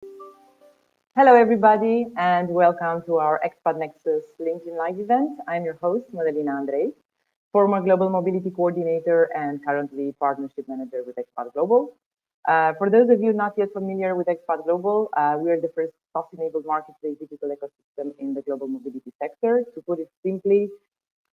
Hello, everybody, and welcome to our Expat Nexus LinkedIn Live event. I'm your host, Madalina Andrei, former Global Mobility Coordinator and currently Partnership Manager with Expat Global. For those of you not yet familiar with Expat Global, we are the first soft-enabled marketplace digital ecosystem in the global mobility sector. To put it simply,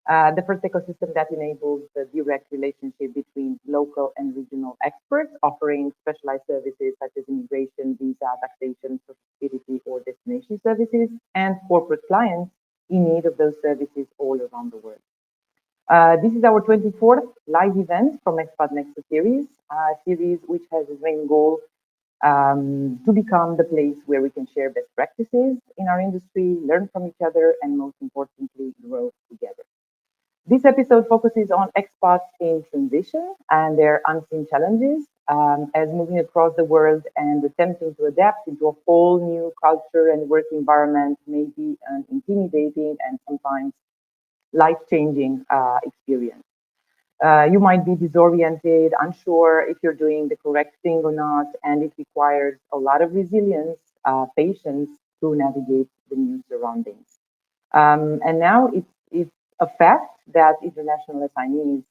the first ecosystem that enables the direct relationship between local and regional experts, offering specialized services such as immigration, visa, taxation, social security, or destination services, and corporate clients in need of those services all around the world. This is our 24th live event from Expat Nexus series, a series which has as main goal to become the place where we can share best practices in our industry, learn from each other, and most importantly, grow together. This episode focuses on expats in transition and their unseen challenges as moving across the world and attempting to adapt into a whole new culture and work environment may be an intimidating and sometimes life-changing experience. You might be disoriented, unsure if you're doing the correct thing or not, and it requires a lot of resilience, patience to navigate the new surroundings. And now it's a fact that international assignees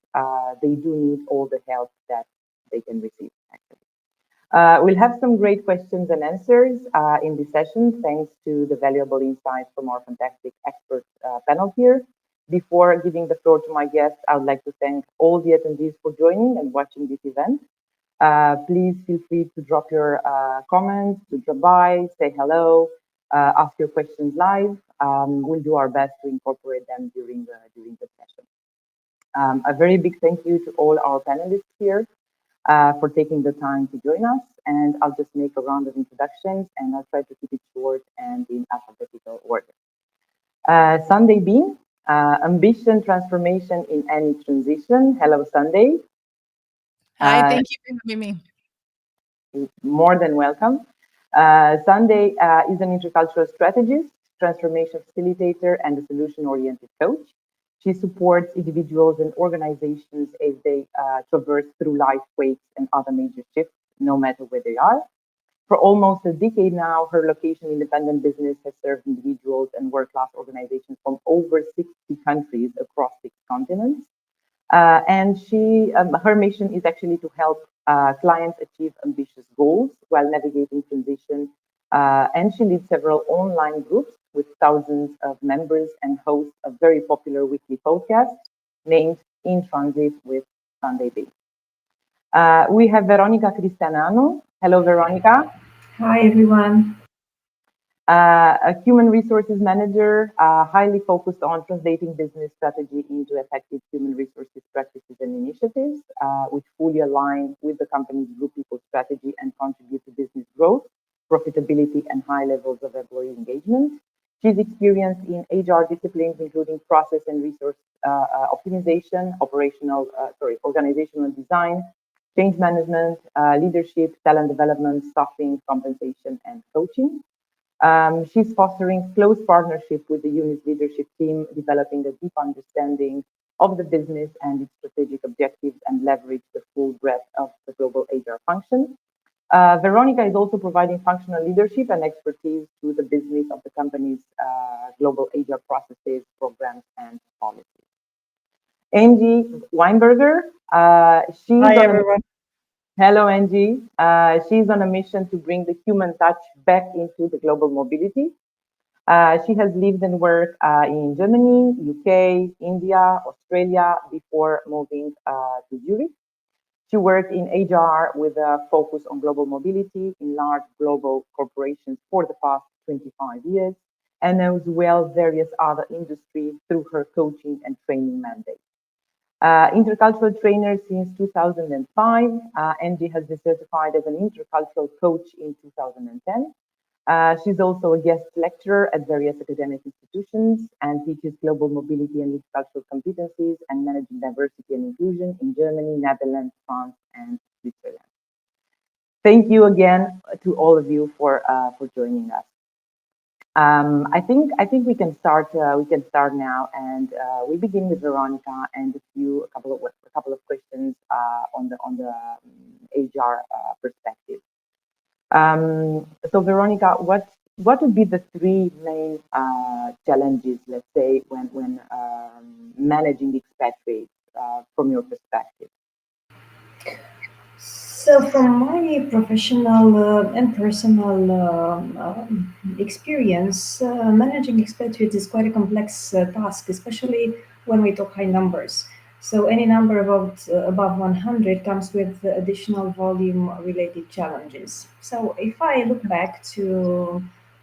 they do need all the help that they can receive. Actually, we'll have some great questions and answers in this session, thanks to the valuable insights from our fantastic expert panel here. Before giving the floor to my guests, I would like to thank all the attendees for joining and watching this event. Please feel free to drop your comments, to drop by, say hello, ask your questions live. We'll do our best to incorporate them during the session. A very big thank you to all our panelists here for taking the time to join us. And I'll just make a round of introductions, and I'll try to keep it short and in alphabetical order. Sunday Bean, ambition, transformation in any transition. Hello, Sunday. Hi, Uh, thank you for having me. More than welcome. Sunday is an intercultural strategist, transformation facilitator, and a solution oriented coach. She supports individuals and organizations as they traverse through life quakes and other major shifts, no matter where they are. For almost a decade now, her location independent business has served individuals and world class organizations from over 60 countries across 6 continents. And her mission is actually to help clients achieve ambitious goals while navigating transition. And she leads several online groups with thousands of members and hosts a very popular weekly podcast named In Transit with Sunday B. We have Veronica Cristianano. Hello, Veronica. Hi, everyone. A human resources manager, highly focused on translating business strategy into effective human resources practices and initiatives, which fully align with the company's group people strategy and contribute to business growth, profitability, and high levels of employee engagement. She's experienced in HR disciplines, including process and resource optimization, organizational design, change management, leadership, talent development, staffing, compensation, and coaching. She's fostering close partnership with the unit's leadership team, developing a deep understanding of the business and its strategic objectives and leverage the full breadth of the global HR function. Veronica is also providing functional leadership and expertise to the business of the company's global HR processes, programs, and policies. Angie Weinberger, she's Hi, on a everyone. Hello, Angie. She's on a mission to bring the human touch back into the global mobility. She has lived and worked in Germany, UK, India, Australia before moving to Zurich. She worked in HR with a focus on global mobility in large global corporations for the past 25 years and knows well various other industries through her coaching and training mandates. Intercultural trainer since 2005. Angie has been certified as an intercultural coach in 2010. She's also a guest lecturer at various academic institutions and teaches global mobility and intercultural competencies and managing diversity and inclusion in Germany, Netherlands, France, and Switzerland. Thank you again to all of you for joining us. I think we can start. We can start now, and we begin with Veronica and a couple of questions on the HR perspective. So Veronica, what would be the three main challenges, let's say, when managing expatriates from your perspective? So, from my professional and personal experience, managing expatriates is quite a complex task, especially when we talk high numbers. So, any number above 100 comes with additional volume-related challenges. So, if I look back to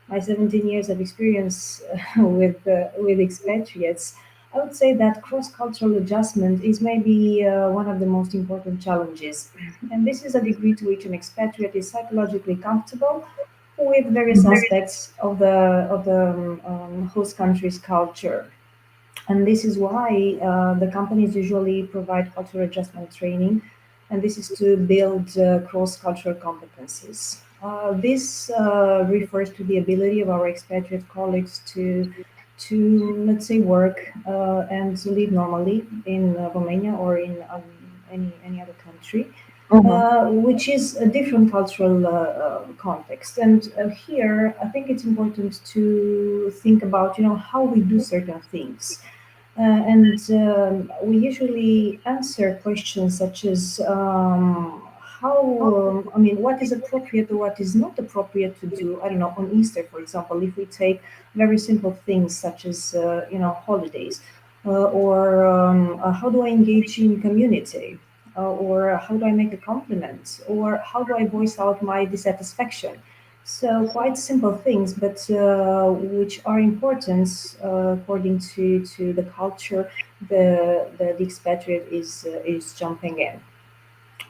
my 17 years of experience with expatriates, I would say that cross-cultural adjustment is maybe one of the most important challenges. And this is a degree to which an expatriate is psychologically comfortable with various aspects of the host country's culture. And this is why the companies usually provide cultural adjustment training, and this is to build cross-cultural competencies. This refers to the ability of our expatriate colleagues to let's say work and to live normally in Romania or in any other country, which is a different cultural context. And here, I think it's important to think about, how we do certain things. And we usually answer questions such as what is appropriate or what is not appropriate to do. I don't know, on Easter, for example, if we take very simple things such as, holidays, or how do I engage in community, or how do I make a compliment, or how do I voice out my dissatisfaction. So quite simple things, but which are important according to the culture the expatriate is jumping in.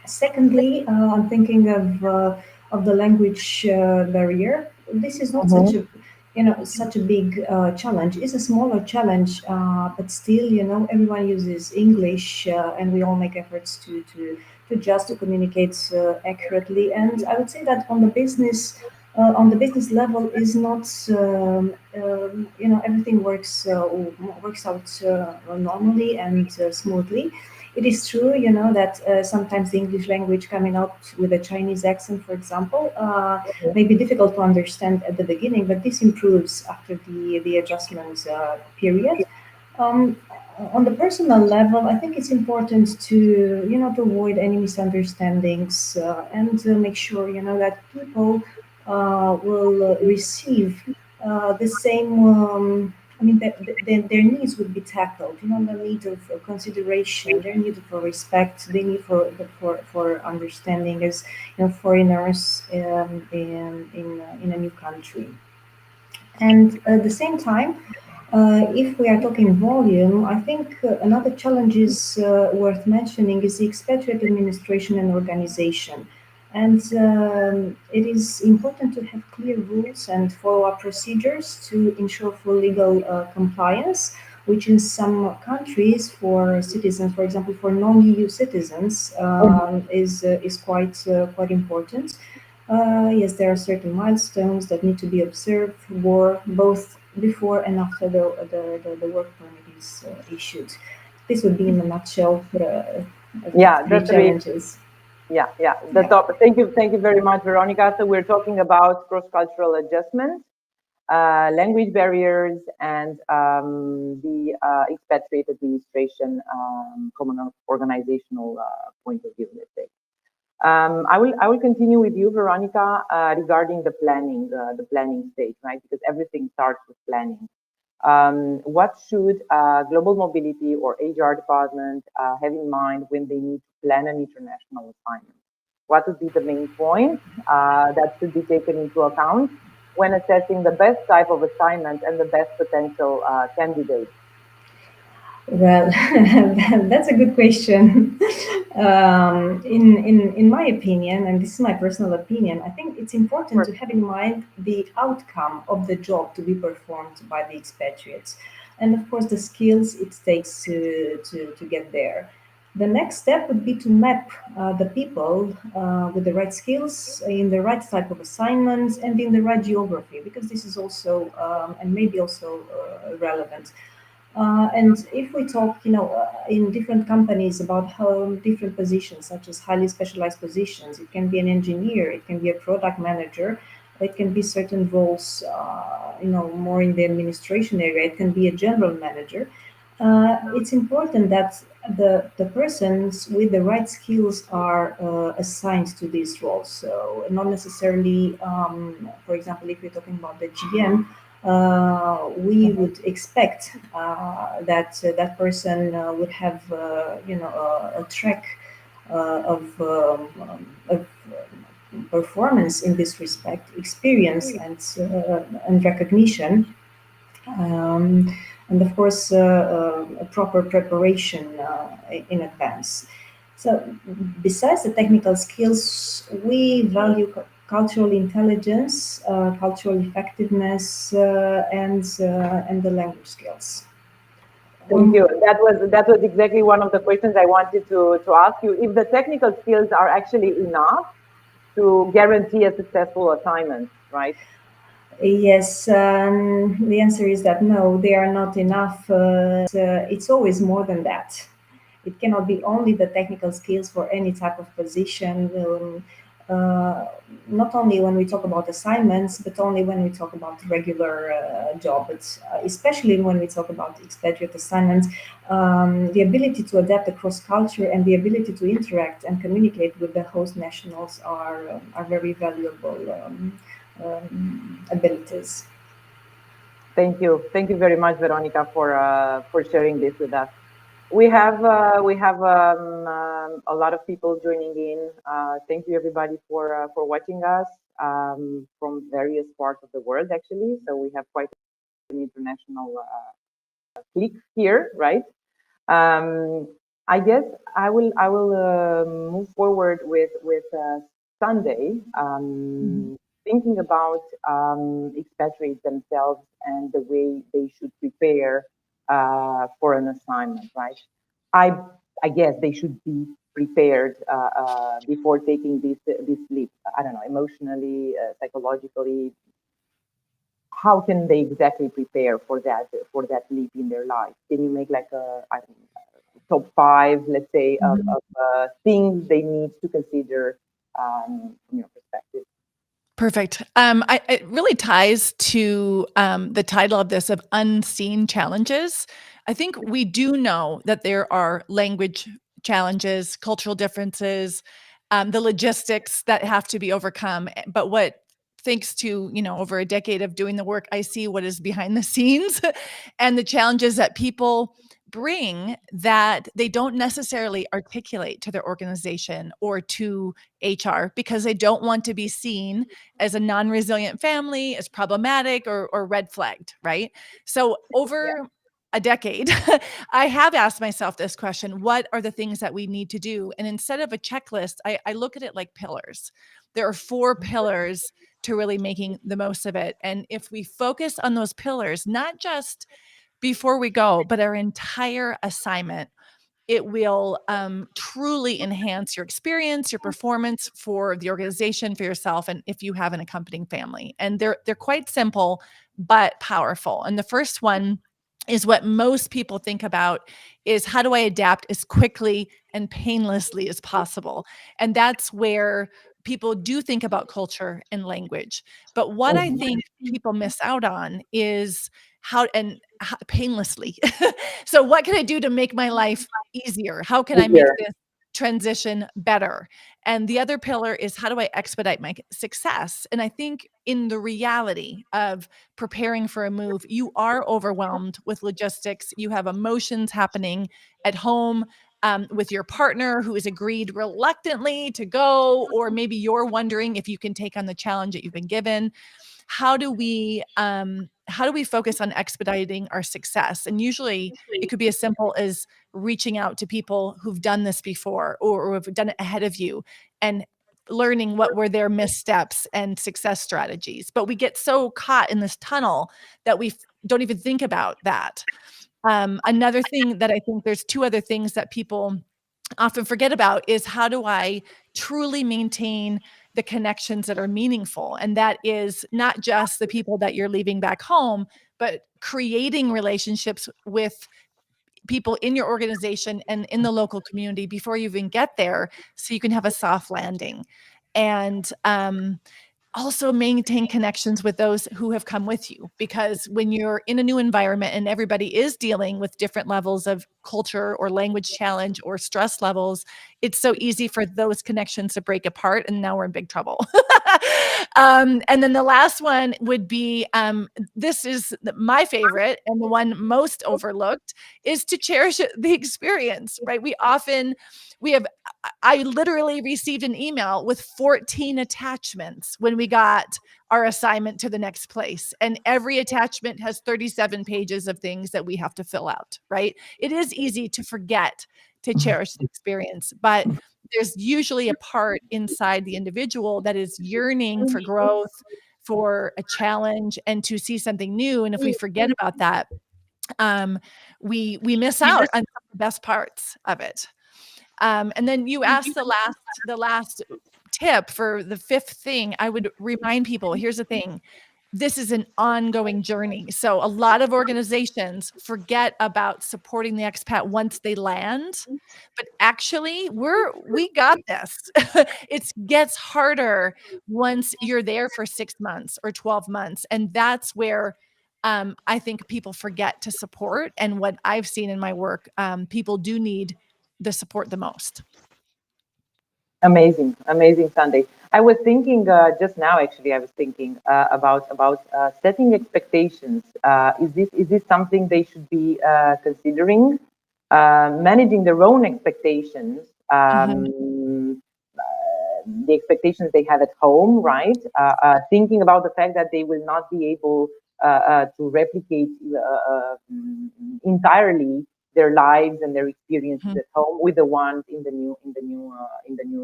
Secondly, I'm thinking of the language barrier. This is not such a big challenge. It's a smaller challenge, but still, everyone uses English, and we all make efforts to just to communicate accurately. And I would say that on the business level is not everything works out normally and smoothly. It is true, that sometimes the English language coming out with a Chinese accent, for example, may be difficult to understand at the beginning, but this improves after the adjustment period. Um, on the personal level, I think it's important to avoid any misunderstandings and to make sure, that people will receive the same. Their needs would be tackled. The need of consideration, their need for respect, their need for understanding as foreigners in a new country. And at the same time, if we are talking volume, I think another challenge is worth mentioning is the expatriate administration and organization. And it is important to have clear rules and follow-up procedures to ensure full legal compliance, which in some countries for citizens, for example, for non-EU citizens, is quite important. Yes, there are certain milestones that need to be observed both before and after the work permit is issued. This would be in a nutshell Yeah, three the three. challenges. Yeah. The top. Thank you very much, Veronica. So we're talking about cross-cultural adjustment, language barriers, and the expatriate administration from an organizational point of view, let's say. I will continue with you, Veronica, regarding the planning stage, right? Because everything starts with planning. What should global mobility or HR department have in mind when they need to plan an international assignment? What would be the main points that should be taken into account when assessing the best type of assignment and the best potential candidates? Well, that's a good question. In my opinion, and this is my personal opinion, I think it's important to have in mind the outcome of the job to be performed by the expatriates, and of course the skills it takes to get there. The next step would be to map the people with the right skills in the right type of assignments and in the right geography, because this is also and maybe also relevant. And if we talk, in different companies about how different positions, such as highly specialized positions, it can be an engineer, it can be a product manager, it can be certain roles, more in the administration area, it can be a general manager. It's important that the persons with the right skills are assigned to these roles. So not necessarily, for example, if you're talking about the GM, we would expect that person would have, a track of performance in this respect, experience and recognition, and of course a proper preparation in advance. So, besides the technical skills, we value cultural intelligence, cultural effectiveness, and the language skills. Thank you. That was exactly one of the questions I wanted to ask you. If the technical skills are actually enough to guarantee a successful assignment, right? Yes, the answer is that no, they are not enough. It's always more than that. It cannot be only the technical skills for any type of position. Not only when we talk about assignments, but only when we talk about regular job. But especially when we talk about expatriate assignments, the ability to adapt across culture and the ability to interact and communicate with the host nationals are very valuable abilities. Thank you. Thank you very much, Veronica, for sharing this with us. We have a lot of people joining in. Thank you everybody for watching us from various parts of the world actually. So we have quite an international click here, right? Um, I guess I will move forward with Sunday, thinking about expatriates themselves and the way they should prepare for an assignment, right? I I guess they should be prepared before taking this leap. I don't know, emotionally, psychologically, how can they exactly prepare for that leap in their life? Can you make like a I don't know, top five, let's say, of things they need to consider from your perspective? Perfect. It really ties to the title of this of unseen challenges. I think we do know that there are language challenges, cultural differences, the logistics that have to be overcome. But what, thanks to over a decade of doing the work, I see what is behind the scenes and the challenges that people bring that they don't necessarily articulate to their organization or to HR because they don't want to be seen as a non-resilient family, as problematic or red flagged, right? So Yeah. over a decade, I have asked myself this question: what are the things that we need to do? And instead of a checklist, I look at it like pillars. There are 4 pillars to really making the most of it. And if we focus on those pillars, not just before we go, but our entire assignment, it will truly enhance your experience, your performance for the organization, for yourself, and if you have an accompanying family. And they're quite simple but powerful. And the first one is what most people think about is how do I adapt as quickly and painlessly as possible? And that's where people do think about culture and language. But what I Mhm. think people miss out on is how painlessly. So what can I do to make my life easier? How can I make Easier. this transition better? And the other pillar is how do I expedite my success? And I think in the reality of preparing for a move, you are overwhelmed with logistics. You have emotions happening at home with your partner who has agreed reluctantly to go, or maybe you're wondering if you can take on the challenge that you've been given. How do we focus on expediting our success? And usually it could be as simple as reaching out to people who've done this before or have done it ahead of you and learning what were their missteps and success strategies. But we get so caught in this tunnel that we don't even think about that. Another thing that I think, there's 2 other things that people often forget about is how do I truly maintain the connections that are meaningful. And that is not just the people that you're leaving back home, but creating relationships with people in your organization and in the local community before you even get there, so you can have a soft landing. And also maintain connections with those who have come with you, because when you're in a new environment and everybody is dealing with different levels of culture or language challenge or stress levels, it's so easy for those connections to break apart, and now we're in big trouble. And then the last one would be, this is my favorite and the one most overlooked, is to cherish the experience, right? I literally received an email with 14 attachments when we got our assignment to the next place. And every attachment has 37 pages of things that we have to fill out, right? It is easy to forget to cherish the experience, but there's usually a part inside the individual that is yearning for growth, for a challenge, and to see something new. And if we forget about that, we miss out on the best parts of it. And then you asked the last tip for the fifth thing. I would remind people, here's the thing. This is an ongoing journey. So a lot of organizations forget about supporting the expat once they land, but actually we got this. It gets harder once you're there for 6 months or 12 months. And that's where I think people forget to support. And what I've seen in my work, people do need the support the most. Amazing, amazing, Sunday. I was thinking just now. Actually, I was thinking about setting expectations. Is this something they should be considering? Managing their own expectations, the expectations they have at home, right? Thinking about the fact that they will not be able to replicate entirely their lives and their experiences at home with the ones in the new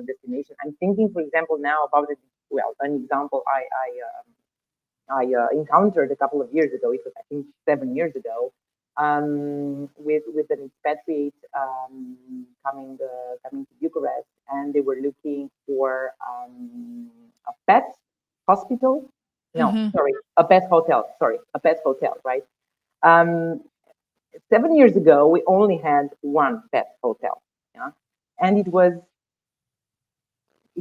destination. I'm thinking, for example, now about an example I encountered a couple of years ago. It was, I think, 7 years ago, with an expatriate coming to Bucharest, and they were looking for a pet hospital. No, sorry, a pet hotel. Sorry, a pet hotel, right? 7 years ago, we only had one pet hotel, yeah, and it was,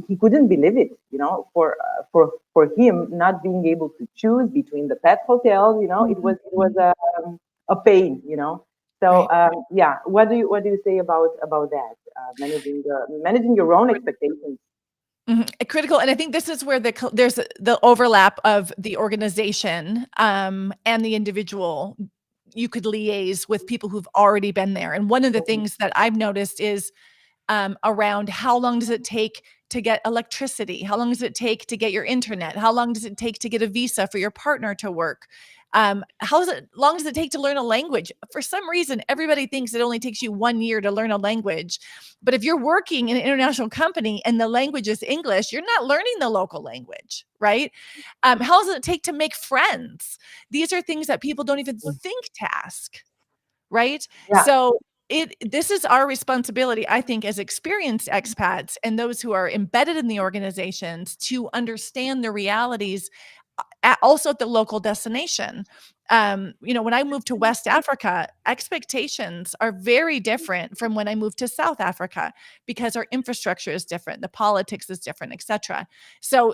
he couldn't believe it, for him not being able to choose between the pet hotels, it was a pain, So yeah, what do you say about that? Managing your own expectations. Critical. And I think this is where there's the overlap of the organization and the individual. You could liaise with people who've already been there. And one of the things that I've noticed is around how long does it take to get electricity? How long does it take to get your internet? How long does it take to get a visa for your partner to work? How long does it take to learn a language? For some reason, everybody thinks it only takes you 1 year to learn a language. But if you're working in an international company and the language is English, you're not learning the local language, right? How long does it take to make friends? These are things that people don't even think to ask, right? Yeah. So this is our responsibility, I think, as experienced expats and those who are embedded in the organizations, to understand the realities also at the local destination. When I moved to West Africa, expectations are very different from when I moved to South Africa, because our infrastructure is different, the politics is different, etc. So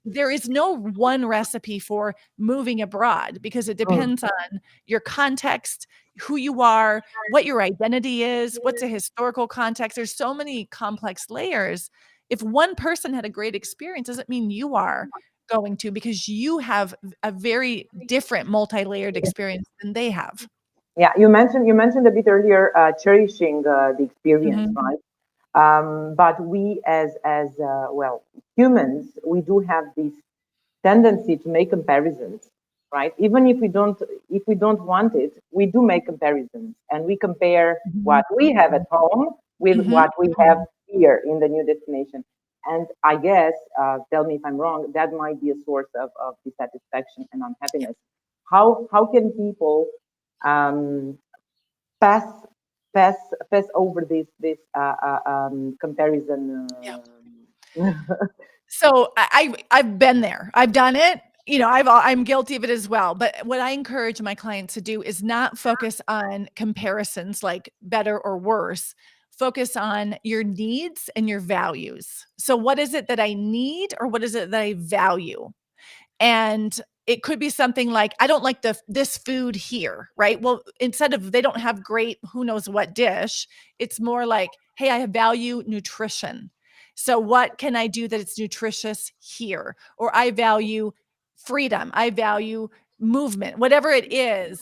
there is no one recipe for moving abroad, because it depends on your context, who you are, what your identity is, what's a historical context. There's so many complex layers. If one person had a great experience, doesn't mean you are going to, because you have a very different multi-layered experience than they have. Yeah, you mentioned a bit earlier cherishing the experience, right? But we as humans, we do have this tendency to make comparisons, right? Even if we don't want it, we do make comparisons, and we compare what we have at home with what we have here in the new destination. And I guess, tell me if I'm wrong, that might be a source of dissatisfaction and unhappiness. How can people pass over this comparison So I've been there. I've done it. You know, I'm guilty of it as well. But what I encourage my clients to do is not focus on comparisons like better or worse. Focus on your needs and your values. So what is it that I need or what is it that I value? And it could be something like, I don't like this food here, right? Well, instead of they don't have great who knows what dish, it's more like, hey, I value nutrition. So what can I do that it's nutritious here? Or I value freedom. I value movement, whatever it is.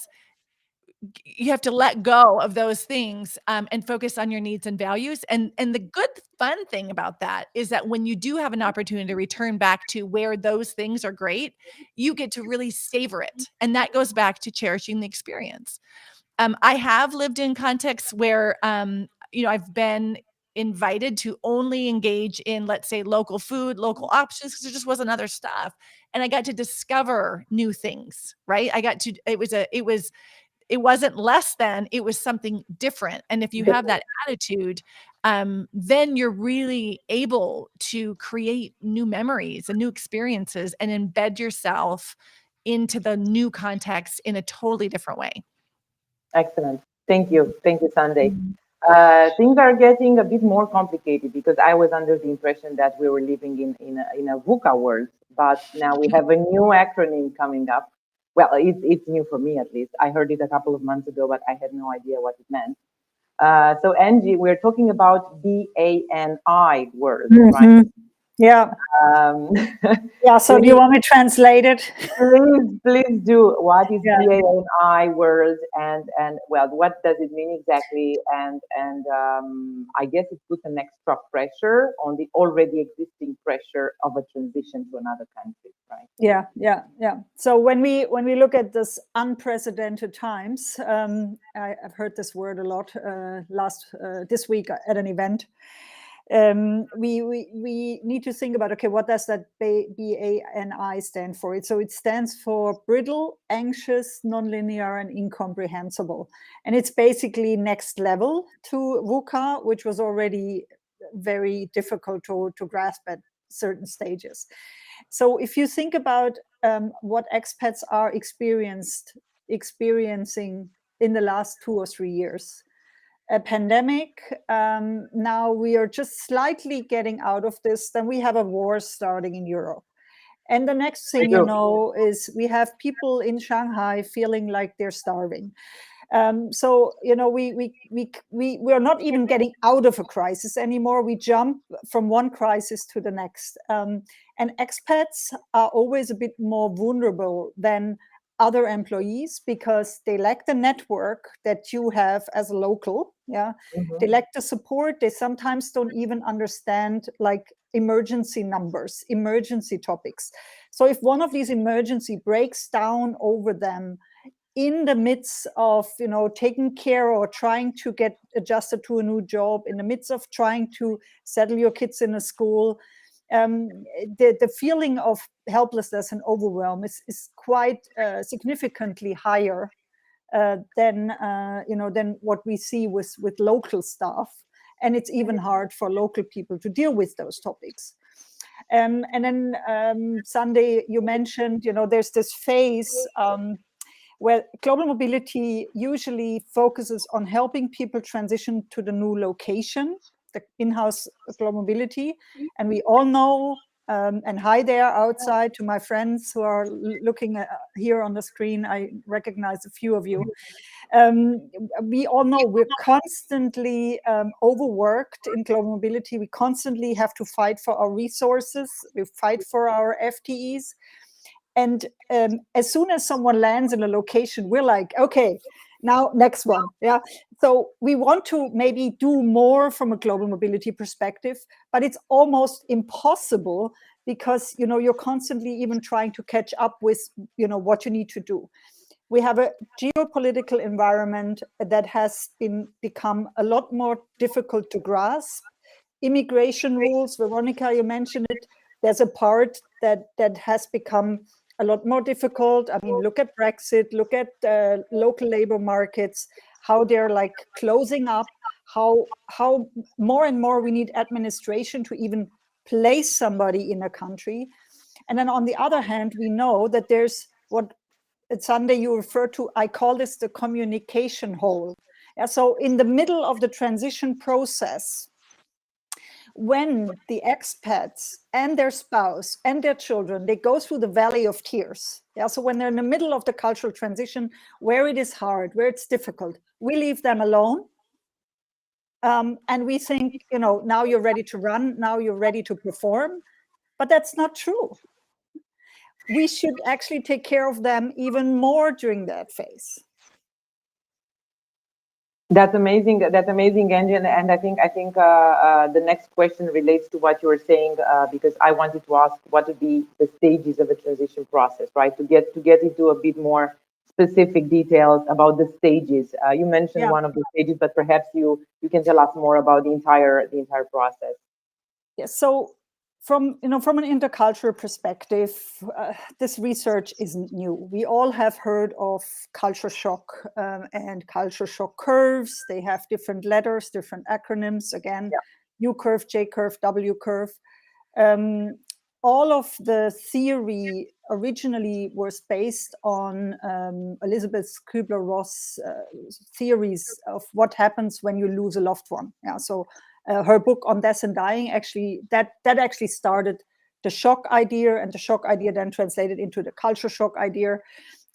You have to let go of those things and focus on your needs and values. And the good fun thing about that is that when you do have an opportunity to return back to where those things are great, you get to really savor it. And that goes back to cherishing the experience. I have lived in contexts where I've been invited to only engage in, let's say, local food, local options, because there just wasn't other stuff. And I got to discover new things, right? It wasn't less than, it was something different. And if you have that attitude, then you're really able to create new memories and new experiences and embed yourself into the new context in a totally different way. Excellent. Thank you. Thank you, Sunday. Things are getting a bit more complicated because I was under the impression that we were living in a VUCA world, but now we have a new acronym coming up. Well, it's new for me at least. I heard it a couple of months ago, but I had no idea what it meant. So Angie, we're talking about BANI words, right? Yeah. Yeah. So do you want me to translate it? Please do. What is BANI word, and well, what does it mean exactly? And I guess it puts an extra pressure on the already existing pressure of a transition to another country, right? Yeah. So when we look at this unprecedented times, I've heard this word a lot this week at an event. We need to think about, okay, what does that BANI stand for? So it stands for brittle, anxious, nonlinear, and incomprehensible. And it's basically next level to VUCA, which was already very difficult to grasp at certain stages. So if you think about what expats are experiencing in the last 2 or 3 years, a pandemic. Now we are just slightly getting out of this. Then we have a war starting in Europe. And the next thing you know is we have people in Shanghai feeling like they're starving. So, you know, we are not even getting out of a crisis anymore. We jump from one crisis to the next. And expats are always a bit more vulnerable than other employees because they lack the network that you have as a local. They lack the support. They sometimes don't even understand like emergency numbers, emergency topics. So if one of these emergency breaks down over them in the midst of, you know, taking care or trying to get adjusted to a new job, in the midst of trying to settle your kids in a school, the feeling of helplessness and overwhelm is quite significantly higher than what we see with local staff, and it's even hard for local people to deal with those topics. And then Sunday, you mentioned, you know, there's this phase where global mobility usually focuses on helping people transition to the new location, the in-house global mobility. And we all know, and hi there outside to my friends who are looking here on the screen, I recognize a few of you. We all know we're constantly overworked in global mobility. We constantly have to fight for our resources. We fight for our FTEs. And as soon as someone lands in a location, we're like, okay, now next one. Yeah. So we want to maybe do more from a global mobility perspective, but it's almost impossible because, you know, you're constantly even trying to catch up with, you know, what you need to do. We have a geopolitical environment that has become a lot more difficult to grasp. Immigration rules, Veronica, you mentioned it. There's a part that has become a lot more difficult. I mean, look at Brexit, look at local labor markets, how they're like closing up, how more and more we need administration to even place somebody in a country. And then on the other hand, we know that there's what Sunday you refer to, I call this the communication hole. Yeah, so in the middle of the transition process, when the expats and their spouse and their children, they go through the valley of tears. Yeah, so when they're in the middle of the cultural transition, where it is hard, where it's difficult, we leave them alone. And we think, now you're ready to run, now you're ready to perform. But that's not true. We should actually take care of them even more during that phase. That's amazing. That's amazing, Angie. And I think the next question relates to what you were saying, because I wanted to ask what would be the stages of a transition process, right? To get into a bit more specific details about the stages. You mentioned one of the stages, but perhaps you can tell us more about the entire process. Yes. So from an intercultural perspective, this research isn't new. We all have heard of culture shock and culture shock curves. They have different letters, different acronyms. Again, U curve, J curve, W curve. All of the theory originally was based on Elizabeth Kübler-Ross theories of what happens when you lose a loved one. Yeah, so her book on death and dying actually that actually started the shock idea, and the shock idea then translated into the culture shock idea.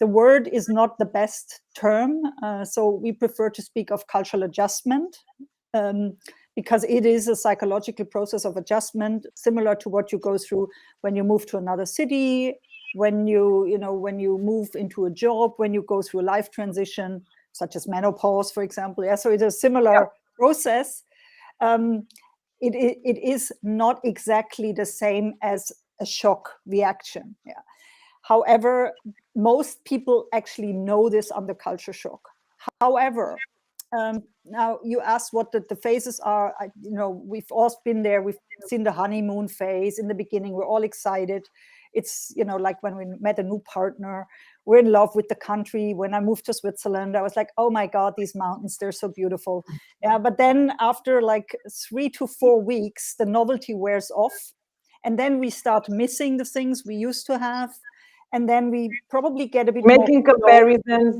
The word is not the best term, so we prefer to speak of cultural adjustment, because it is a psychological process of adjustment, similar to what you go through when you move to another city, when you move into a job, when you go through a life transition, such as menopause, for example. Yeah, so it's a similar process. It is not exactly the same as a shock reaction. Yeah. However, most people actually know this under culture shock. However, now you asked what the phases are. We've all been there. We've seen the honeymoon phase in the beginning. We're all excited. It's, like when we met a new partner, we're in love with the country. When I moved to Switzerland, I was like, oh my God, these mountains, they're so beautiful. Yeah, but then after like 3 to 4 weeks, the novelty wears off. And then we start missing the things we used to have. And then we probably get a bit making comparisons.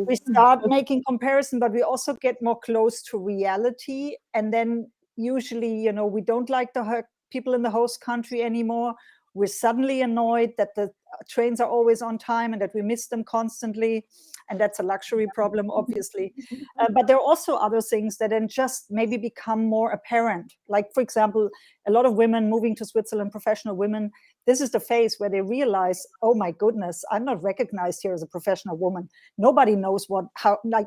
We start making comparisons, but we also get more close to reality. And then usually, we don't like the people in the host country anymore. We're suddenly annoyed that the trains are always on time and that we miss them constantly. And that's a luxury problem, obviously. But there are also other things that then just maybe become more apparent. Like, for example, a lot of women moving to Switzerland, professional women, this is the phase where they realize, oh my goodness, I'm not recognized here as a professional woman. Nobody knows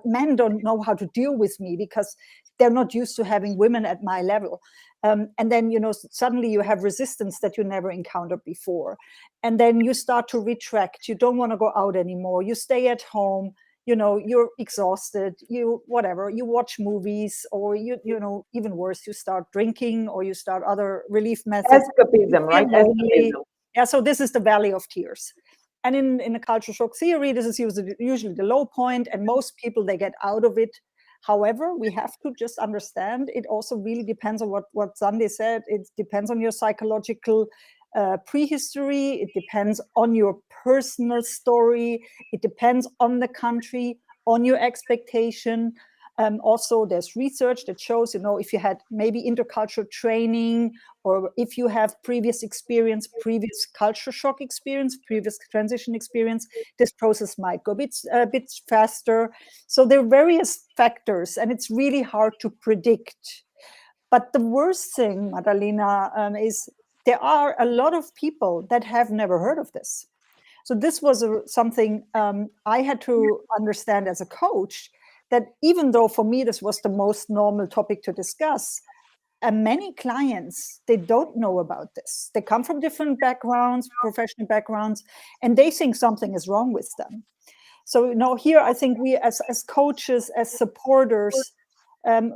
men don't know how to deal with me because they're not used to having women at my level. And then, suddenly you have resistance that you never encountered before. And then you start to retract. You don't want to go out anymore. You stay at home. You're exhausted. You watch movies, or even worse, you start drinking, or you start other relief methods. Escapism, right? Escapism. Yeah, so this is the valley of tears. And in a culture shock theory, this is usually the low point, and most people, they get out of it. However, we have to just understand it also really depends on what Sandy said. It depends on your psychological prehistory. It depends on your personal story. It depends on the country, on your expectation. Also, there's research that shows, if you had maybe intercultural training, or if you have previous experience, previous culture shock experience, previous transition experience, this process might go a bit faster. So there are various factors, and it's really hard to predict. But the worst thing, Madalena, is there are a lot of people that have never heard of this. So this was something I had to understand as a coach, that even though for me this was the most normal topic to discuss, many clients, they don't know about this. They come from different backgrounds, professional backgrounds, and they think something is wrong with them. So here I think we as coaches, as supporters,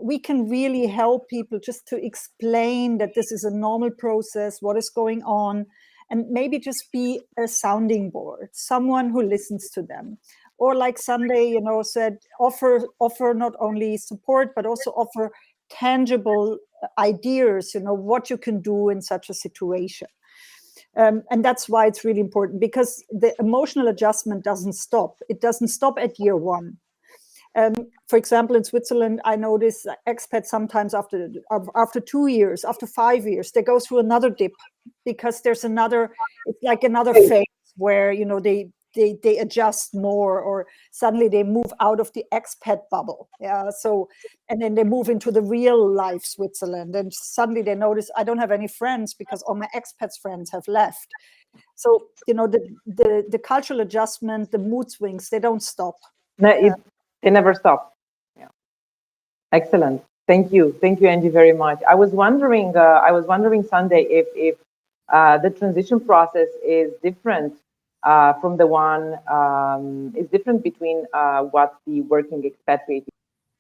we can really help people just to explain that this is a normal process, what is going on, and maybe just be a sounding board, someone who listens to them. Or like Sunday, said, offer not only support, but also offer tangible ideas, what you can do in such a situation. And that's why it's really important, because the emotional adjustment doesn't stop. It doesn't stop at year one. For example, in Switzerland, I notice expats sometimes after 2 years, after 5 years, they go through another dip, because there's it's like another phase where, they adjust more, or suddenly they move out of the expat bubble. Yeah. So, and then they move into the real life Switzerland, and suddenly they notice, I don't have any friends because all my expats friends have left. So, the cultural adjustment, the mood swings, they don't stop. No, they never stop. Yeah. Excellent. Thank you, Angie, very much. I was wondering, Sunday, if the transition process is different from the one is different between what the working expatriate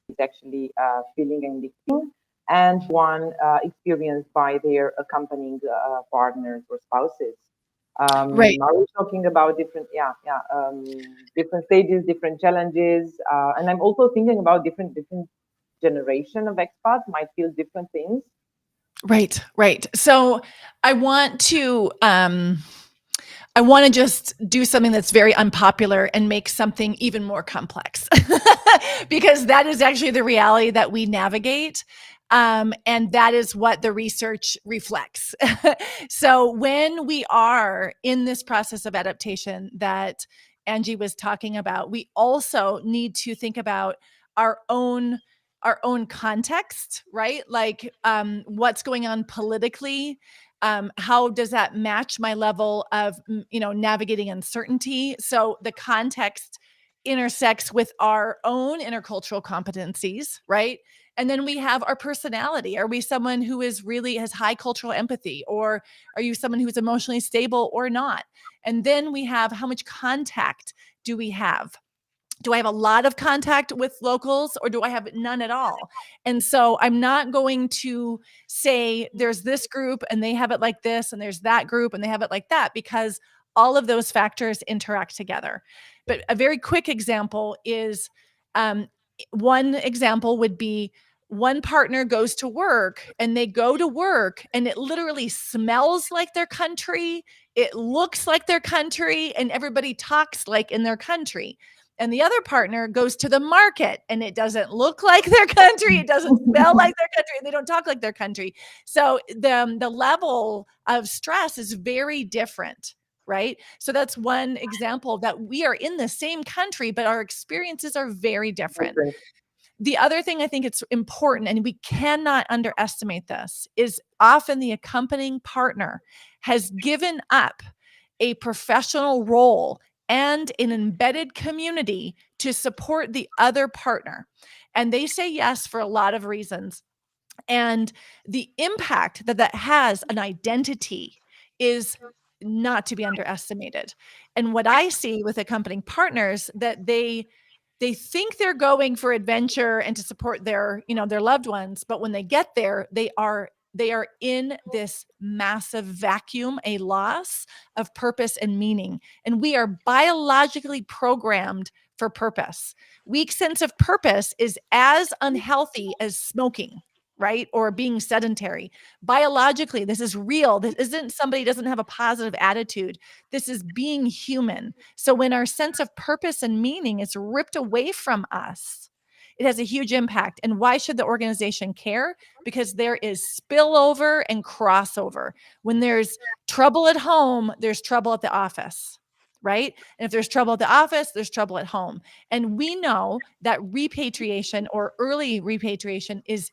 is actually feeling and living, and one experienced by their accompanying partners or spouses. Right. Are we talking about different, different stages, different challenges, and I'm also thinking about different generation of expats might feel different things. Right. So I want to just do something that's very unpopular and make something even more complex, because that is actually the reality that we navigate. And that is what the research reflects. So when we are in this process of adaptation that Angie was talking about, we also need to think about our own context, right? Like what's going on politically. How does that match my level of, navigating uncertainty? So the context intersects with our own intercultural competencies, right? And then we have our personality. Are we someone who has high cultural empathy, or are you someone who's emotionally stable or not? And then we have, how much contact do we have? Do I have a lot of contact with locals, or do I have none at all? And so I'm not going to say there's this group and they have it like this, and there's that group and they have it like that, because all of those factors interact together. But a very quick example is, one example would be, one partner goes to work and they go to work and it literally smells like their country. It looks like their country, and everybody talks like in their country. And the other partner goes to the market and it doesn't look like their country. It doesn't smell like their country, and they don't talk like their country. So the level of stress is very different, right? So that's one example that we are in the same country, but our experiences are very different. The other thing I think it's important, and we cannot underestimate this, is often the accompanying partner has given up a professional role and an embedded community to support the other partner. And they say yes for a lot of reasons. And the impact that has an identity is not to be underestimated. And what I see with accompanying partners, that they think they're going for adventure and to support their loved ones, but when they get there, they are in this massive vacuum, a loss of purpose and meaning. And we are biologically programmed for purpose. Weak sense of purpose is as unhealthy as smoking, right? Or being sedentary. Biologically, this is real. This isn't somebody doesn't have a positive attitude. This is being human. So when our sense of purpose and meaning is ripped away from us, it has a huge impact. And why should the organization care? Because there is spillover and crossover. When there's trouble at home, there's trouble at the office, right? And if there's trouble at the office, there's trouble at home. And we know that repatriation or early repatriation is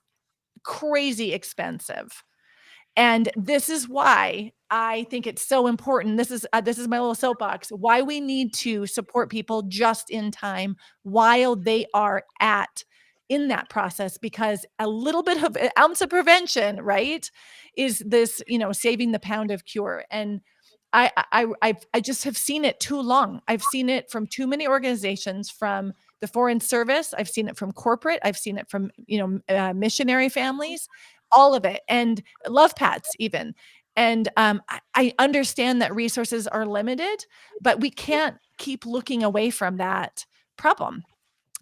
crazy expensive. And this is why I think it's so important. This is my little soapbox, why we need to support people just in time while they are in that process, because a little bit of an ounce of prevention, right, is this, saving the pound of cure. And I just have seen it too long. I've seen it from too many organizations, from the foreign service. I've seen it from corporate. I've seen it from, missionary families, all of it, and love pats even. And I understand that resources are limited, but we can't keep looking away from that problem.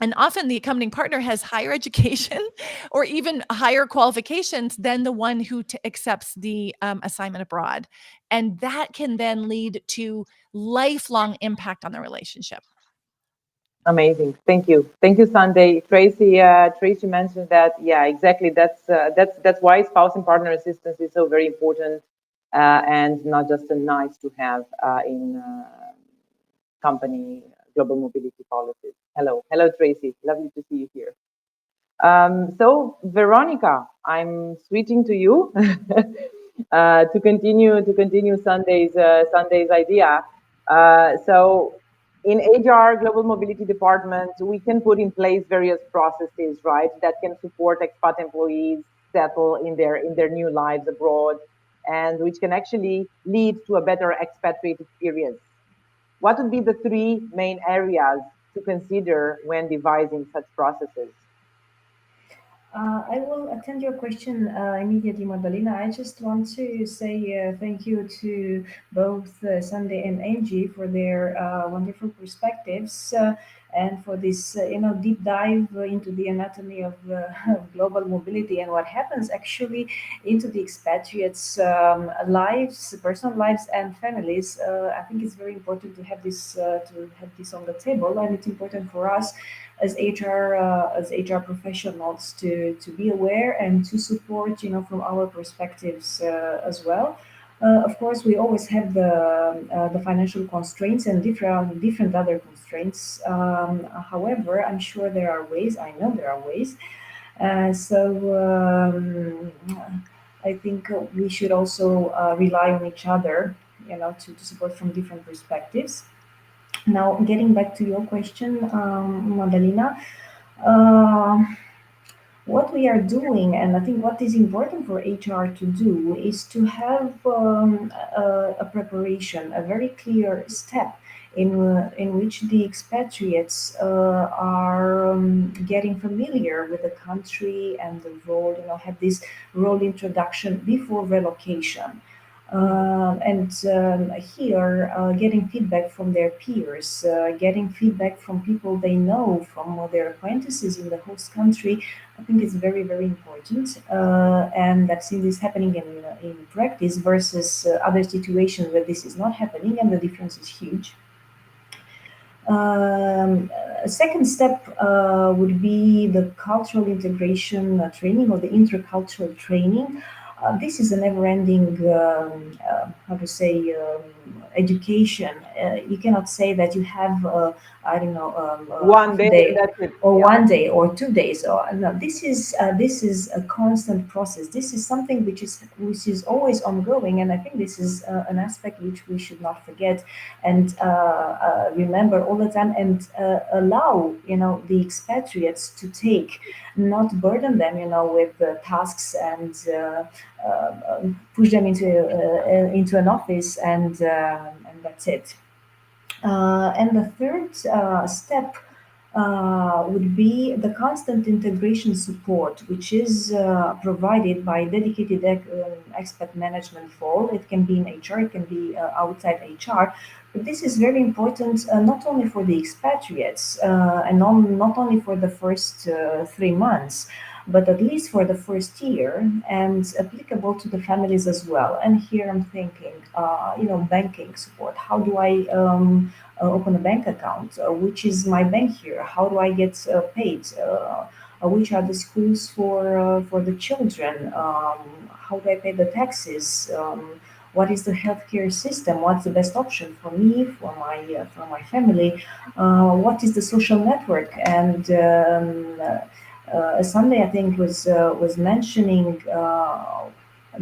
And often the accompanying partner has higher education or even higher qualifications than the one who accepts the assignment abroad. And that can then lead to lifelong impact on the relationship. Amazing. Thank you. Thank you, Sunday. Tracy mentioned that. Yeah, exactly. That's why spouse and partner assistance is so very important, and not just a nice to have in company global mobility policies. Hello, Tracy. Lovely to see you here. So Veronica, I'm switching to you to continue Sunday's idea. So in HR Global Mobility Department, we can put in place various processes, right, that can support expat employees settle in their new lives abroad, and which can actually lead to a better expatriate experience. What would be the three main areas to consider when devising such processes? I will attend your question immediately, Magdalena. I just want to say thank you to both Sunday and Angie for their wonderful perspectives and for this, deep dive into the anatomy of global mobility and what happens actually into the expatriates' lives, personal lives, and families. I think it's very important to have this on the table, and it's important for us as HR professionals to be aware and to support, from our perspectives as well. Of course, we always have the financial constraints and different other constraints. However, I'm sure there are ways. I know there are ways. I think we should also rely on each other, to support from different perspectives. Now, getting back to your question, Madalena, uh, what we are doing, and I think what is important for HR to do, is to have a preparation, a very clear step in which the expatriates are getting familiar with the country and the role, have this role introduction before relocation. Here, getting feedback from their peers, getting feedback from people they know, from their acquaintances in the host country, I think is very, very important. And I've seen this happening in practice versus other situations where this is not happening, and the difference is huge. A second step would be the cultural integration training, or the intercultural training. This is a never-ending, education. You cannot say that you have, One day, that's it. or Yeah. 1 day or 2 days. Or no, this is a constant process. This is something which is always ongoing, and I think this is an aspect which we should not forget and remember all the time, and allow the expatriates to take, not burden them with tasks and push them into an office and that's it. And the third step would be the constant integration support, which is provided by dedicated expat management role. It can be in HR, it can be outside HR. But this is very important, not only for the expatriates and not only for the first 3 months, but at least for the first year, and applicable to the families as well. And here I'm thinking, banking support. How do I open a bank account? Which is my bank here? How do I get paid? Which are the schools for the children? How do I pay the taxes? What is the healthcare system? What's the best option for me, for my family? What is the social network? And Sunday, I think, was mentioning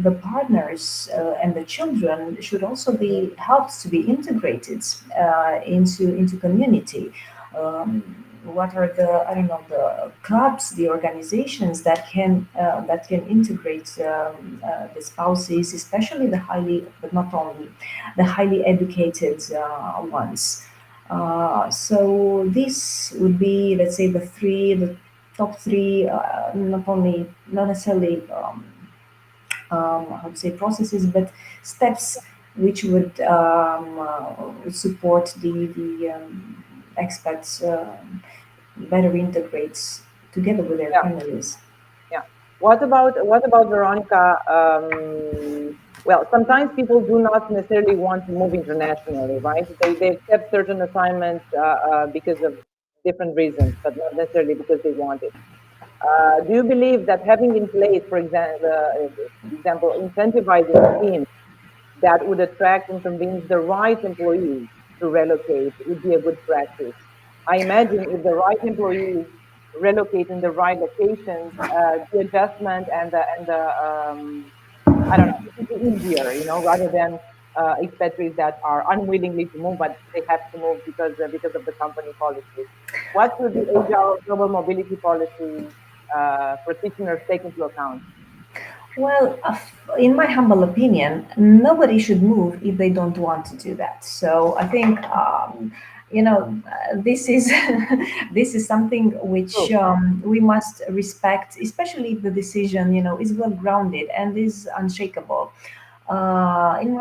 the partners and the children should also be helped to be integrated into community. What are the clubs, the organizations that can integrate the spouses, especially but not only the highly educated ones. So this would be, let's say, the top three, not necessarily how to say processes, but steps which would support the expats better integrate together with their families. Yeah. What about Veronica? Well, sometimes people do not necessarily want to move internationally, right? They accept certain assignments because of different reasons, but not necessarily because they want it. Do you believe that having in place, for example, incentivizing schemes that would attract and convince the right employees to relocate would be a good practice? I imagine if the right employees relocate in the right locations, the adjustment and the I don't know, it would be easier, rather than expatriates that are unwillingly to move, but they have to move because of the company policies. What should the HR global mobility policy practitioners take into account? Well, in my humble opinion, nobody should move if they don't want to do that. So I think this is this is something which True. we must respect, especially if the decision is well grounded and is unshakable. In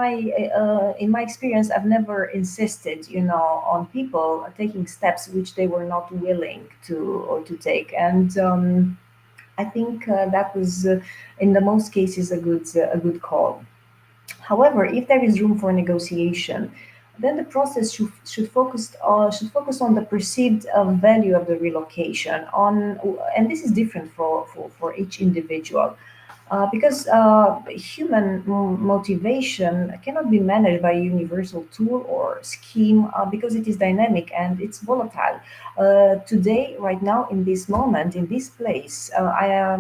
my experience, I've never insisted, on people taking steps which they were not willing to take, and I think that was, in the most cases, a good call. However, if there is room for negotiation, then the process should focus on the perceived value of the relocation. And this is different for each individual. Because human motivation cannot be managed by a universal tool or scheme, because it is dynamic and it's volatile. Today, right now, in this moment, in this place, I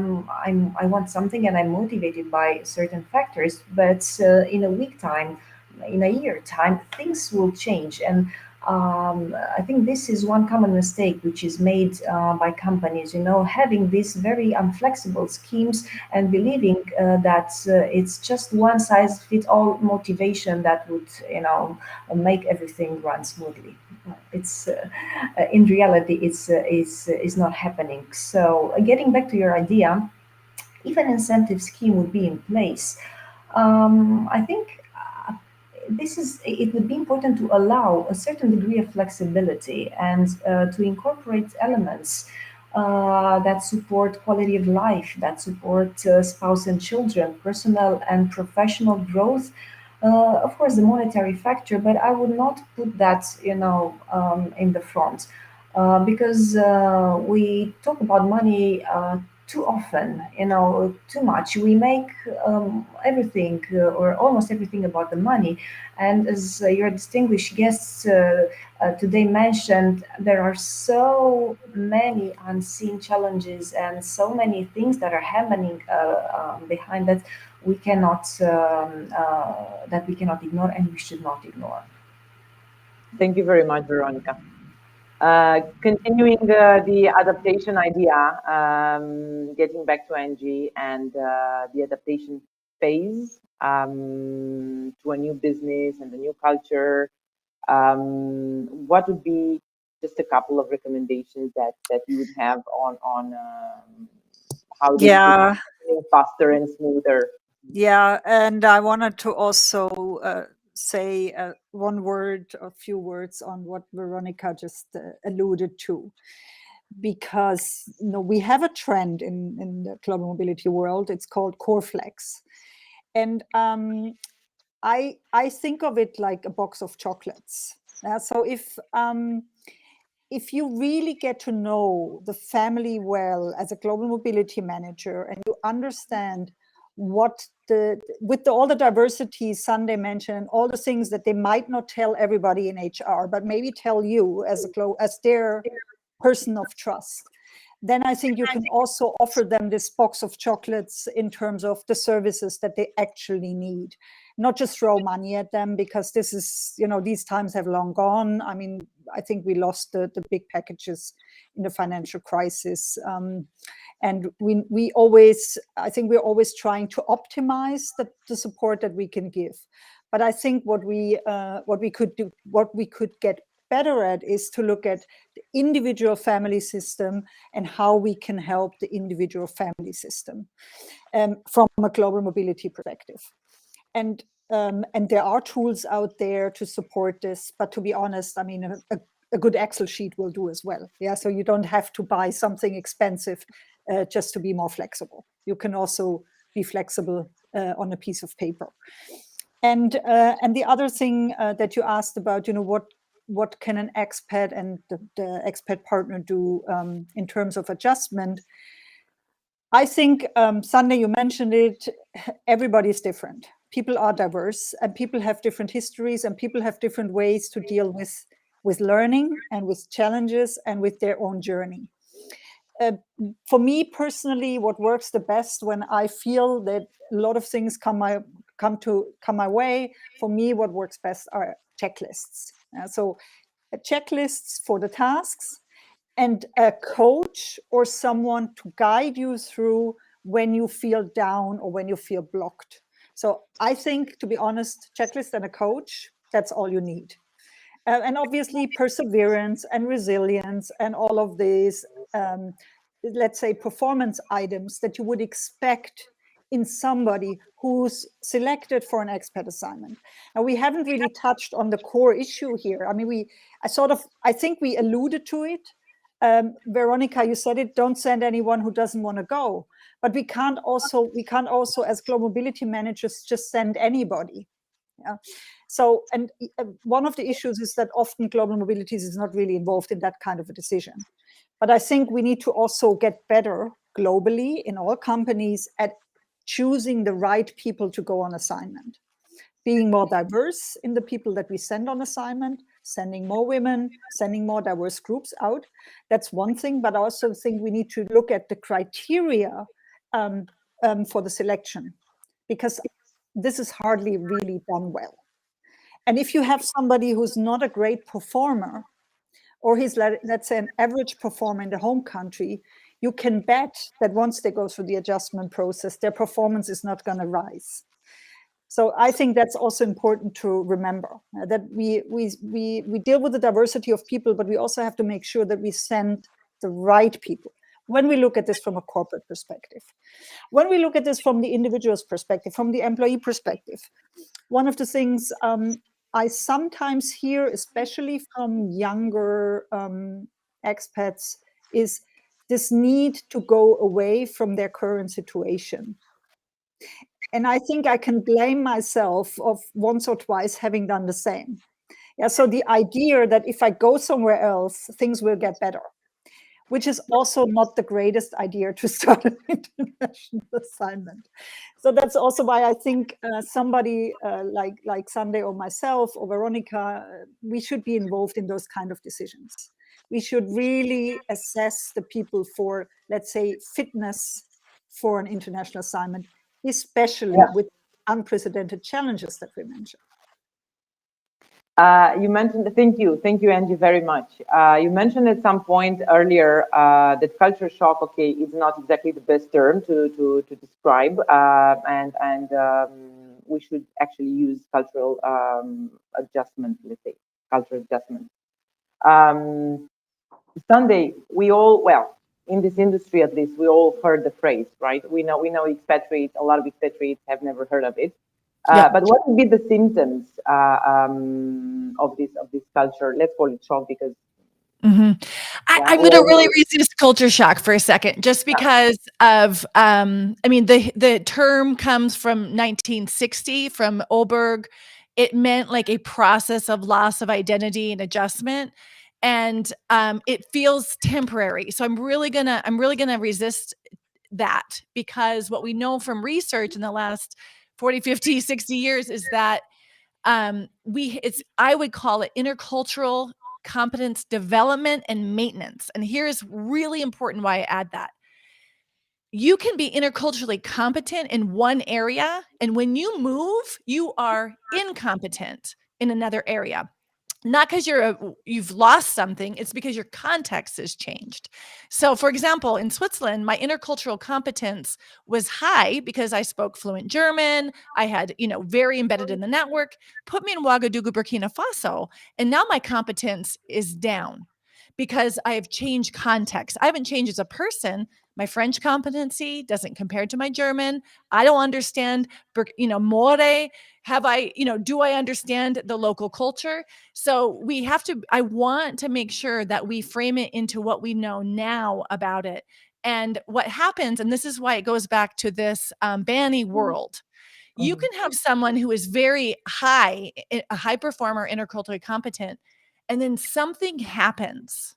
want something and I'm motivated by certain factors. But in a week time, in a year time, things will change. And I think this is one common mistake which is made by companies, having these very unflexible schemes and believing that it's just one size fit all motivation that would, make everything run smoothly. It's In reality, it's not happening. So getting back to your idea, if an incentive scheme would be in place, I think it would be important to allow a certain degree of flexibility and to incorporate elements that support quality of life, that support spouse and children, personal and professional growth. Of course, the monetary factor, but I would not put that, in the front, because we talk about money too often, too much. We make everything or almost everything about the money. And as your distinguished guests today mentioned, there are so many unseen challenges and so many things that are happening behind that we cannot ignore and we should not ignore. Thank you very much, Veronica. Continuing the adaptation idea, getting back to Angie and the adaptation phase to a new business and a new culture, what would be just a couple of recommendations that you would have on how this Yeah, is faster and smoother? yeah, and I wanted to also say one word, a few words on what Veronica just alluded to, because we have a trend in the global mobility world. It's called core flex, and I think of it like a box of chocolates. So if you really get to know the family well as a global mobility manager, and you understand what all the diversity Sunday mentioned, all the things that they might not tell everybody in HR, but maybe tell you as their person of trust, then I think you can also offer them this box of chocolates in terms of the services that they actually need, not just throw money at them, because this is, these times have long gone. I mean, I think we lost the big packages in the financial crisis. And I think we're always trying to optimize the support that we can give. But I think what we could get better at is to look at the individual family system and how we can help the individual family system from a global mobility perspective. And there are tools out there to support this. But to be honest, I mean, a good Excel sheet will do as well. Yeah, so you don't have to buy something expensive just to be more flexible. You can also be flexible on a piece of paper. And the other thing that you asked about, what can an expat and the expat partner do in terms of adjustment? I think, Sunday, you mentioned it, everybody's different. People are diverse, and people have different histories, and people have different ways to deal with learning and with challenges and with their own journey. For me personally, what works the best when I feel that a lot of things come my way, for me, what works best are checklists. So checklists for the tasks, and a coach or someone to guide you through when you feel down or when you feel blocked. So I think, to be honest, checklist and a coach, that's all you need. And obviously perseverance and resilience and all of these, let's say, performance items that you would expect in somebody who's selected for an expat assignment. Now, we haven't really touched on the core issue here. I mean, I think we alluded to it. Veronica, you said it, don't send anyone who doesn't want to go. But we can't also, as global mobility managers, just send anybody. Yeah. So, and one of the issues is that often global mobilities is not really involved in that kind of a decision. But I think we need to also get better globally in all companies at choosing the right people to go on assignment, being more diverse in the people that we send on assignment, sending more women, sending more diverse groups out. That's one thing, but I also think we need to look at the criteria for the selection, because this is hardly really done well. And if you have somebody who's not a great performer, or he's, let's say, an average performer in the home country, you can bet that once they go through the adjustment process, their performance is not going to rise. So I think that's also important to remember, that we deal with the diversity of people, but we also have to make sure that we send the right people when we look at this from a corporate perspective. When we look at this from the individual's perspective, from the employee perspective, one of the things I sometimes hear, especially from younger expats, is this need to go away from their current situation. And I think I can blame myself of once or twice having done the same. Yeah, so the idea that if I go somewhere else, things will get better, which is also not the greatest idea to start an international assignment. So that's also why I think somebody like Sunday or myself or Veronica, we should be involved in those kind of decisions. We should really assess the people for, let's say, fitness for an international assignment, especially with unprecedented challenges that we mentioned. You mentioned, thank you, Angie, very much. You mentioned at some point earlier that culture shock, okay, is not exactly the best term to describe, and we should actually use cultural adjustment, let's say, cultural adjustment. Sunday, we all, well, in this industry at least, we all heard the phrase, right? We know expatriates, a lot of expatriates have never heard of it. But what would be the symptoms of this culture? Let's call it shock, because I'm going to really resist culture shock for a second, just because of, I mean, the term comes from 1960 from Oberg. It meant like a process of loss of identity and adjustment. And it feels temporary. So I'm really gonna resist that, because what we know from research in the last 40, 50, 60 years is that I would call it intercultural competence development and maintenance. And here's really important why I add that. You can be interculturally competent in one area, and when you move, you are incompetent in another area. Not because you've lost something, it's because your context has changed. So, for example, in Switzerland, my intercultural competence was high because I spoke fluent German. I had, very embedded in the network. Put me in Ouagadougou, Burkina Faso, and now my competence is down because I have changed context. I haven't changed as a person. My French competency doesn't compare to my German. I don't understand, more Have I, do I understand the local culture? So I want to make sure that we frame it into what we know now about it. And what happens, and this is why it goes back to this Banny world. You can have someone who is very a high performer, interculturally competent, and then something happens.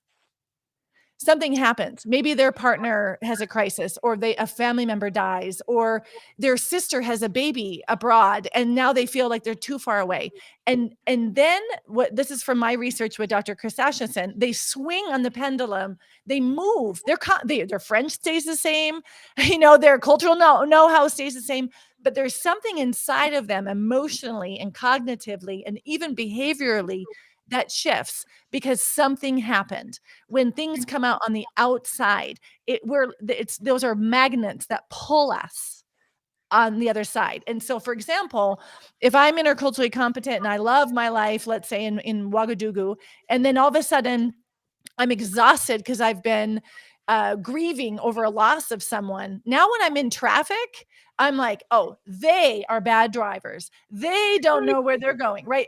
Maybe their partner has a crisis, or a family member dies, or their sister has a baby abroad, and now they feel like they're too far away. And then this is from my research with Dr. Chris Asheson, they swing on the pendulum, they move, their French stays the same, their cultural know-how stays the same, but there's something inside of them emotionally and cognitively and even behaviorally that shifts because something happened. When things come out on the outside, those are magnets that pull us on the other side. And so, for example, if I'm interculturally competent and I love my life, let's say in Ouagadougou, and then all of a sudden I'm exhausted because I've been grieving over a loss of someone. Now, when I'm in traffic, I'm like, oh, they are bad drivers. They don't know where they're going, right?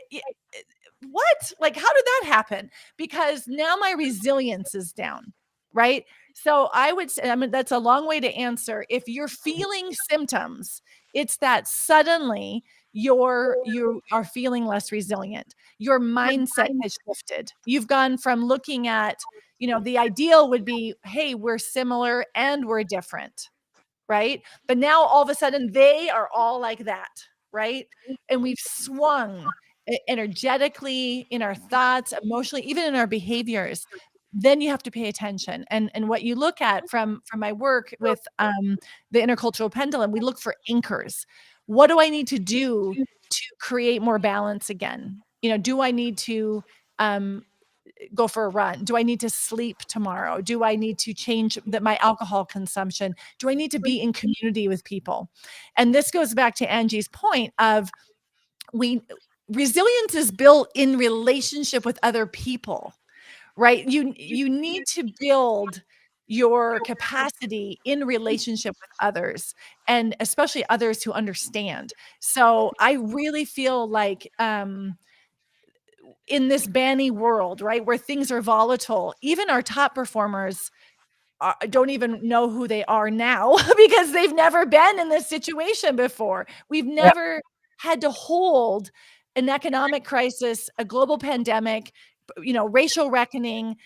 What? Like, how did that happen? Because now my resilience is down, right? So I would say, that's a long way to answer. If you're feeling symptoms, it's that suddenly you are feeling less resilient. Your mindset has shifted. You've gone from looking at, the ideal would be, hey, we're similar and we're different, right? But now all of a sudden they are all like that, right? And we've swung energetically, in our thoughts, emotionally, even in our behaviors. Then you have to pay attention. And what you look at from my work with the intercultural pendulum, we look for anchors. What do I need to do to create more balance again? Do I need to go for a run? Do I need to sleep tomorrow? Do I need to change my alcohol consumption? Do I need to be in community with people? And this goes back to Angie's point of resilience is built in relationship with other people, right? You need to build your capacity in relationship with others, and especially others who understand. So I really feel like in this Banny world, right, where things are volatile, even our top performers don't even know who they are now because they've never been in this situation before. We've never had to hold an economic crisis, a global pandemic, racial reckoning,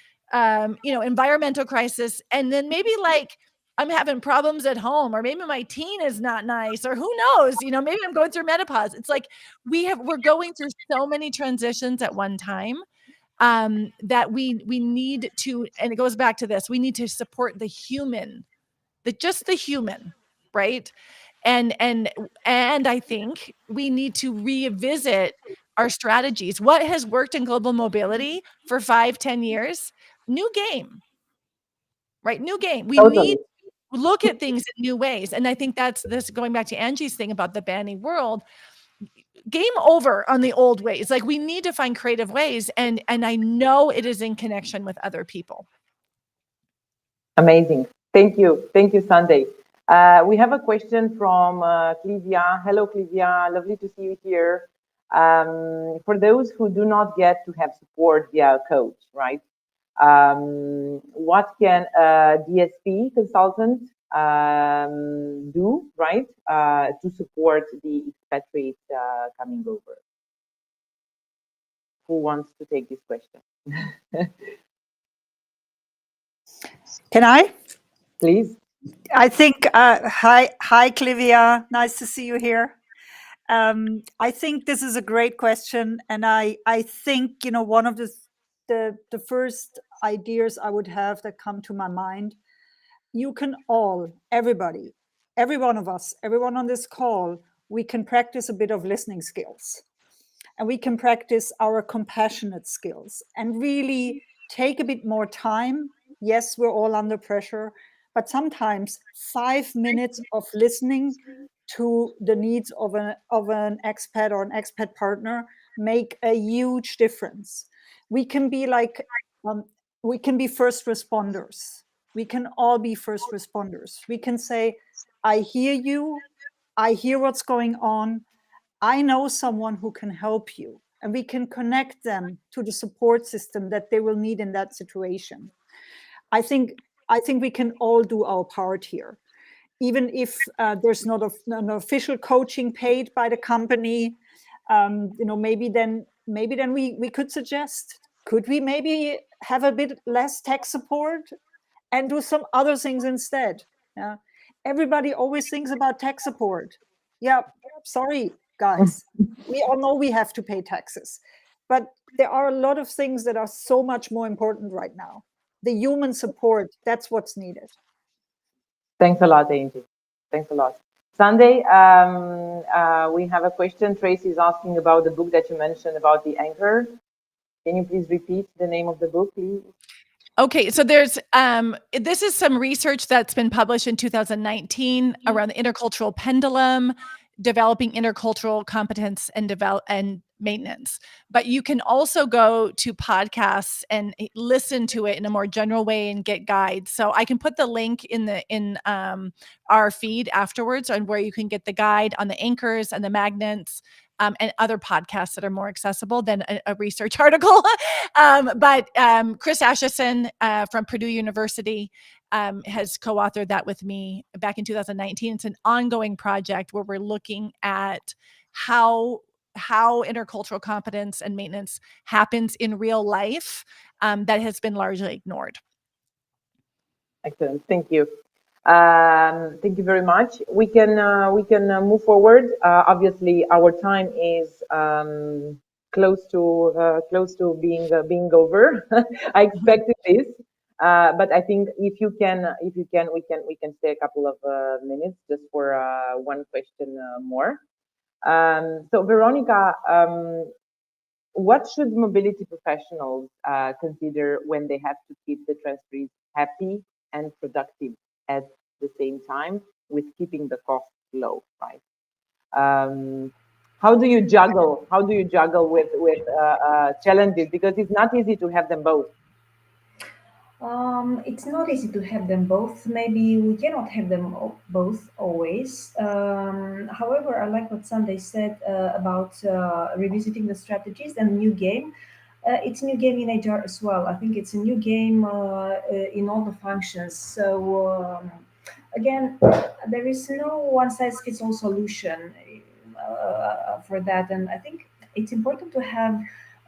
environmental crisis, and then maybe like I'm having problems at home, or maybe my teen is not nice, or who knows, maybe I'm going through menopause. It's like we're going through so many transitions at one time that we need to, and it goes back to this, we need to support the human, just the human, right? And I think we need to revisit our strategies. What has worked in global mobility for 5-10 years? New game, right? New game. We need to look at things in new ways. And I think that's this, going back to Angie's thing about the Banny world, game over on the old ways. Like, we need to find creative ways. And I know it is in connection with other people. Amazing. Thank you. Thank you, Sunday. We have a question from Clivia. Hello, Clivia. Lovely to see you here. For those who do not get to have support via a coach, right? What can a DSP consultant do, right, to support the expatriates coming over? Who wants to take this question? Can I? Please. I think, hi, Clivia. Nice to see you here. I think this is a great question. And I think, one of the first ideas I would have that come to my mind, you can everybody, every one of us, everyone on this call, we can practice a bit of listening skills, and we can practice our compassionate skills and really take a bit more time. Yes, we're all under pressure, but sometimes 5 minutes of listening to the needs of an expat or an expat partner make a huge difference. We can be we can be first responders. We can all be first responders. We can say, I hear you. I hear what's going on. I know someone who can help you, and we can connect them to the support system that they will need in that situation. I think we can all do our part here, even if there's not an official coaching paid by the company. Maybe then we could suggest, could we maybe have a bit less tech support and do some other things instead? Yeah. Everybody always thinks about tech support. Yeah, sorry, guys. We all know we have to pay taxes. But there are a lot of things that are so much more important right now. The human support, that's what's needed. Thanks a lot, Angie. Thanks a lot. Sunday, we have a question. Tracy is asking about the book that you mentioned about the anchor. Can you please repeat the name of the book, please? Okay, so there's this is some research that's been published in 2019 around the intercultural pendulum, developing intercultural competence and maintenance. But you can also go to podcasts and listen to it in a more general way and get guides. So I can put the link in our feed afterwards on where you can get the guide on the anchors and the magnets. And other podcasts that are more accessible than a research article. But Chris Asheson from Purdue University has co-authored that with me back in 2019. It's an ongoing project where we're looking at how intercultural competence and maintenance happens in real life that has been largely ignored. Excellent. Thank you. Thank you very much. We can move forward. Obviously, our time is close to being over. I expected this, but I think if you can, we can stay a couple of minutes just for one question more. So, Veronica, what should mobility professionals consider when they have to keep the transferees happy and productive at the same time with keeping the costs low, right? How do you juggle with challenges, because it's not easy to have them both? It's not easy to have them both. Maybe we cannot have them both always. However, I like what Sunday said about revisiting the strategies and new game. It's a new game in HR as well. I think it's a new game in all the functions. So again, there is no one size fits all solution for that, and I think it's important to have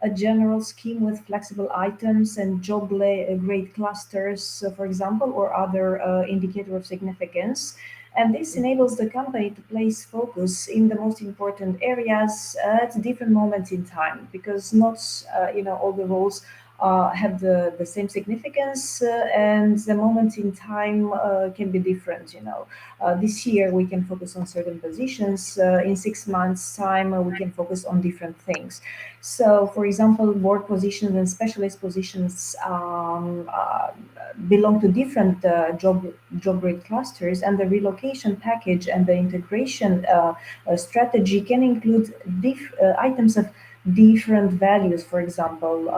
a general scheme with flexible items and job grade clusters, for example, or other indicator of significance. And this enables the company to place focus in the most important areas at different moments in time, because not all the roles have the same significance, and the moment in time can be different. This year we can focus on certain positions. In 6 months' time, we can focus on different things. So, for example, board positions and specialist positions belong to different job grade clusters, and the relocation package and the integration strategy can include items of different values. For example,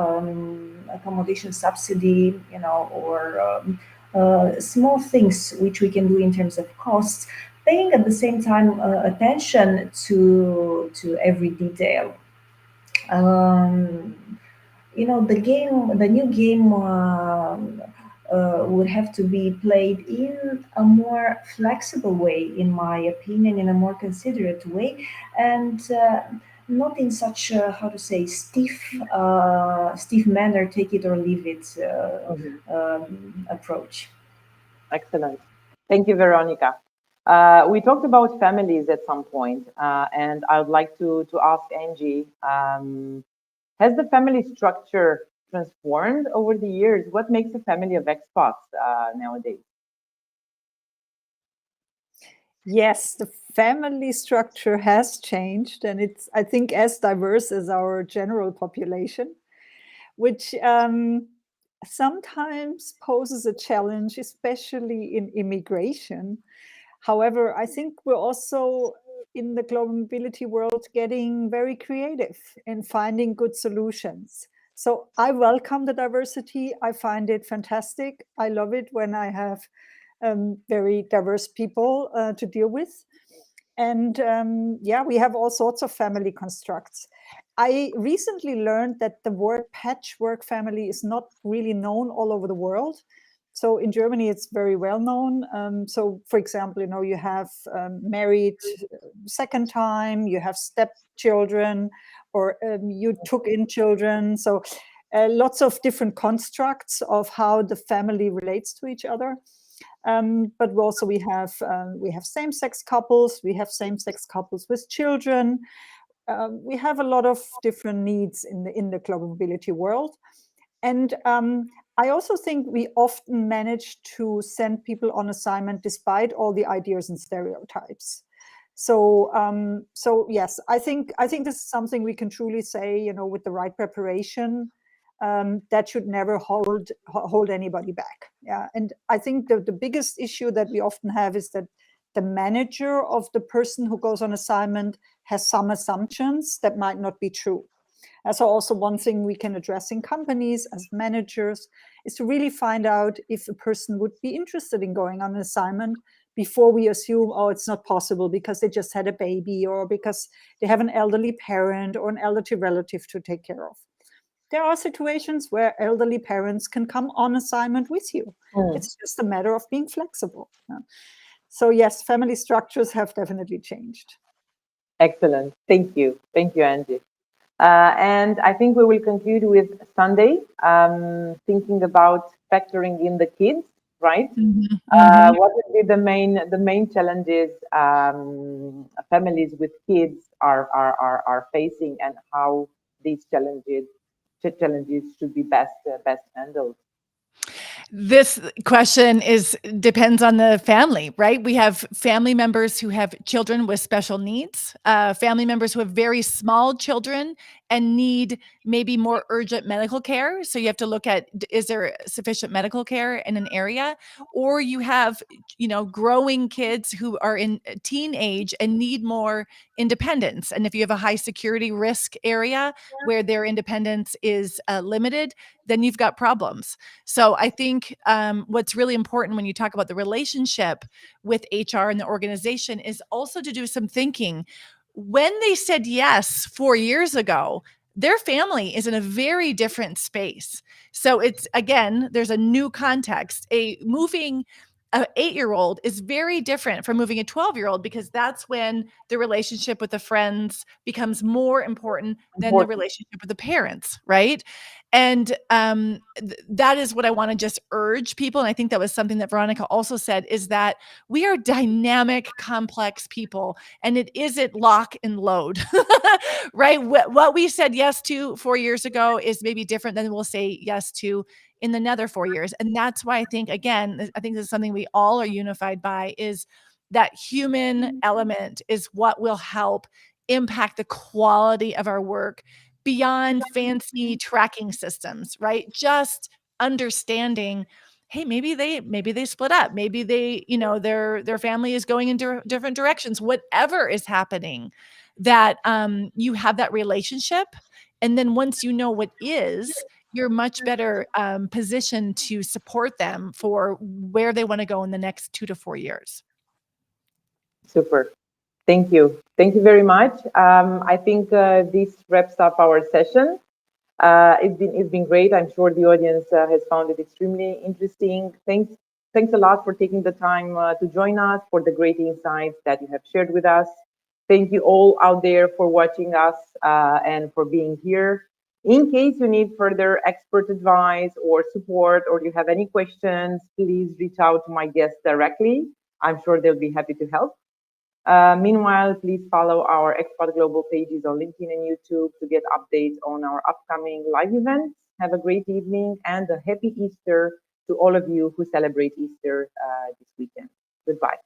accommodation subsidy, or small things which we can do in terms of costs, paying at the same time attention to every detail. The new game would have to be played in a more flexible way, in my opinion, in a more considerate way, and not in such a, how to say, stiff manner, take it or leave it approach. Excellent. Thank you, Veronica. We talked about families at some point, and I would like to ask Angie, has the family structure transformed over the years? What makes a family of expats nowadays? Yes, the family structure has changed, and it's, I think, as diverse as our general population, which sometimes poses a challenge, especially in immigration. However, I think we're also in the global mobility world getting very creative in finding good solutions. So I welcome the diversity. I find it fantastic. I love it when I have very diverse people to deal with. And yeah, we have all sorts of family constructs. I recently learned that the word patchwork family is not really known all over the world. So in Germany, it's very well known. So for example, you have married second time, you have stepchildren, or you took in children. So lots of different constructs of how the family relates to each other. But also we have same-sex couples, we have same-sex couples with children. We have a lot of different needs in the global mobility world. And I also think we often manage to send people on assignment despite all the ideas and stereotypes. So yes, I think this is something we can truly say, with the right preparation, that should never hold anybody back. Yeah, and I think the biggest issue that we often have is that the manager of the person who goes on assignment has some assumptions that might not be true. So also one thing we can address in companies as managers is to really find out if a person would be interested in going on an assignment before we assume, oh, it's not possible because they just had a baby or because they have an elderly parent or an elderly relative to take care of. There are situations where elderly parents can come on assignment with you. It's just a matter of being flexible. So yes, family structures have definitely changed. Excellent. Thank you. Thank you, Angie. And I think we will conclude with Sunday, thinking about factoring in the kids, right? What would be the main challenges families with kids are facing, and how these challenges should be best handled? This question depends on the family, right? We have family members who have children with special needs, family members who have very small children and need maybe more urgent medical care. So you have to look at, is there sufficient medical care in an area? Or you have, growing kids who are in teen age and need more independence. And if you have a high security risk area where their independence is limited, then you've got problems. So I think what's really important when you talk about the relationship with HR and the organization is also to do some thinking. When they said yes 4 years ago, their family is in a very different space. So it's, again, there's a new context. Moving an 8-year-old is very different from moving a 12-year-old, because that's when the relationship with the friends becomes more important than the relationship with the parents, right? And that is what I want to just urge people. And I think that was something that Veronica also said, is that we are dynamic, complex people, and it isn't lock and load, right? What we said yes to 4 years ago is maybe different than we'll say yes to in another 4 years. And that's why I think, again, I think this is something we all are unified by, is that human element is what will help impact the quality of our work beyond fancy tracking systems, right? Just understanding, hey, maybe they split up, maybe they, their family is going in different directions, whatever is happening, that you have that relationship. And then once you know what is, you're much better positioned to support them for where they want to go in the next 2 to 4 years. Super. Thank you. Thank you very much. I think this wraps up our session. It's been great. I'm sure the audience has found it extremely interesting. Thanks a lot for taking the time to join us, for the great insights that you have shared with us. Thank you all out there for watching us and for being here. In case you need further expert advice or support, or you have any questions, please reach out to my guests directly. I'm sure they'll be happy to help. Meanwhile, please follow our Expat Global pages on LinkedIn and YouTube to get updates on our upcoming live events. Have a great evening and a happy Easter to all of you who celebrate Easter this weekend. Goodbye.